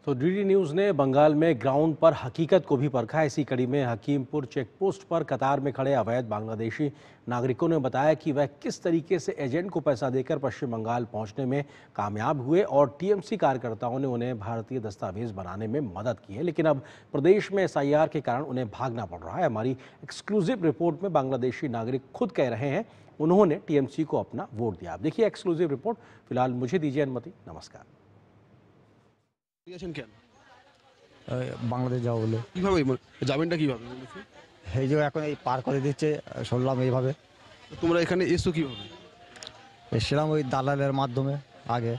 तो DD news ने बंगाल में ग्राउंड पर हकीकत को भी परखा। इसी कड़ी में हकीमपुर चेकपोस्ट पर कतार में खड़े अवैध बांग्लादेशी नागरिकों ने बताया कि वह किस तरीके से एजेंट को पैसा देकर पश्चिम बंगाल पहुंचने में कामयाब हुए और टीएमसी कार्यकर्ताओं ने उन्हें भारतीय दस्तावेज बनाने में मदद की है। लेकिन अब प्रदेश में एसआईआर के कारण उन्हें भागना पड़ रहा है। हमारी एक्सक्लूसिव रिपोर्ट में बांग्लादेशी नागरिक खुद कह रहे हैं उन्होंने टीएमसी को अपना वोट दिया। आप देखिए एक्सक्लूसिव रिपोर्ट। फिलहाल मुझे दीजिए अनुमति। नमस्कार। বাংলাদেশ যাবো বলে কিভাবে যাবেনটা কিভাবে এই যে এখন এই পার করে দিচ্ছে শুনলাম এইভাবে। তোমরা এখানে এসো কিভাবে? এসেছিলাম ওই দালালের মাধ্যমে। আগে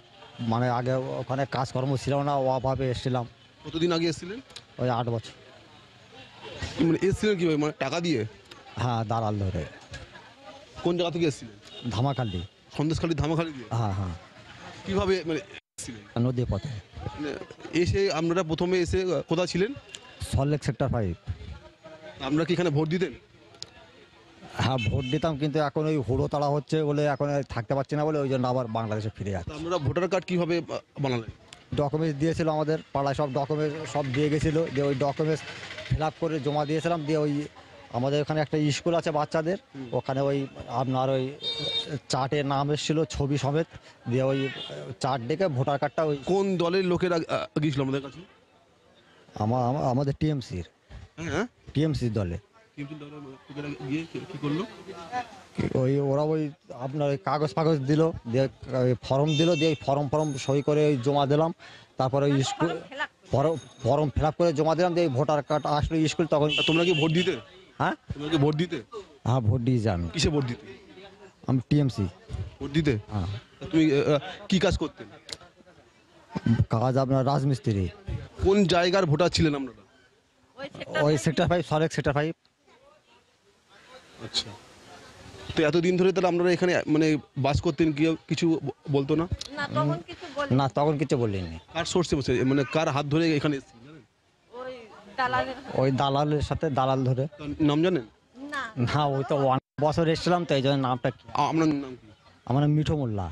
মানে আগে ওখানে কাজকর্ম ছিল না, অভাবে এসেছিলাম। কতদিন আগে এসেছিলেন? ওই 8 বছর। মানে এসেছিলেন কিভাবে, মানে টাকা দিয়ে? হ্যাঁ, দালাল ধরে। কোন জায়গা থেকে এসেছিলেন? ধামাখালি। সন্দেশখালী ধামাখালি দিয়ে? হ্যাঁ হ্যাঁ, কিভাবে মানে এসেছিলেন? নদী পথে। মানে এসে আপনারা প্রথমে এসে কোথায় ছিলেন? সল্টলেক সেক্টর 5। আপনারা কি এখানে ভোট দিতেন? হ্যাঁ, ভোট দিতাম, কিন্তু এখন ওই হুড়োতাড়া হচ্ছে বলে এখন থাকতে পারছি না বলে ওই জন্য আবার বাংলাদেশে ফিরে যাচ্ছে। আপনারা ভোটার কার্ড কিভাবে বানালেন? ডকুমেন্টস দিয়েছিল, আমাদের পাড়ায় সব ডকুমেন্টস সব দিয়ে গেছিলো। দিয়ে ওই ডকুমেন্টস ফিল আপ করে জমা দিয়েছিলাম। দিয়ে ওই আমাদের ওখানে একটা স্কুল আছে বাচ্চাদের, ওখানে ওই আপনার ওই চার্টের নাম এসেছিলো ছবি সমেত। দিয়ে ওই চার্ট ডেকে ভোটার কার্ডটা ওই কোন দলের লোকেরা গিয়েছিল আমাদের কাছে? আমাদের টিএমসির দলে। কিন্তু দলের লোকেরা গিয়ে কি করলো? ওই ওরা ওই আপনার ওই কাগজ ফাগজ দিল, দিয়ে ফর্ম দিল, দিয়ে ফর্ম সই করে ওই জমা দিলাম। তারপরে ওই স্কুল ফর্ম ফিল আপ করে জমা দিলাম। দিয়ে ভোটার কার্ড আসলো স্কুল তখন। তোমরা কি ভোট দিতে? হ্যাঁ, তোমরা কি ভোট দিতে? হ্যাঁ, ভোট দিয়েছি আমি। কিসে ভোট দিতে? আমি টিএমসি ভোট দিতে? হ্যাঁ। তুমি কি কাজ করতেন? কাজ আপনার রাজমিস্ত্রি। কোন জায়গার ভোটার ছিলেন আপনারা? ওই সেক্টর 5, সরেক সেক্টর 5। আচ্ছা, তো এতদিন ধরে তাহলে আপনারা এখানে মানে বাস করতেন, কি কিছু বলতো না? না, তখন কিছু বলিনি। কার সোর্সে বসে মানে কার হাত ধরে এখানে এসেছেন জানেন? ওই দালালের সাথে, দালাল ধরে। তার নাম জানেন? না, ওই তো অনেক বছর এসেছিলাম তো এই জন্য নামটা কি। আপনার নাম কি? আমার নাম মিঠু মোল্লা।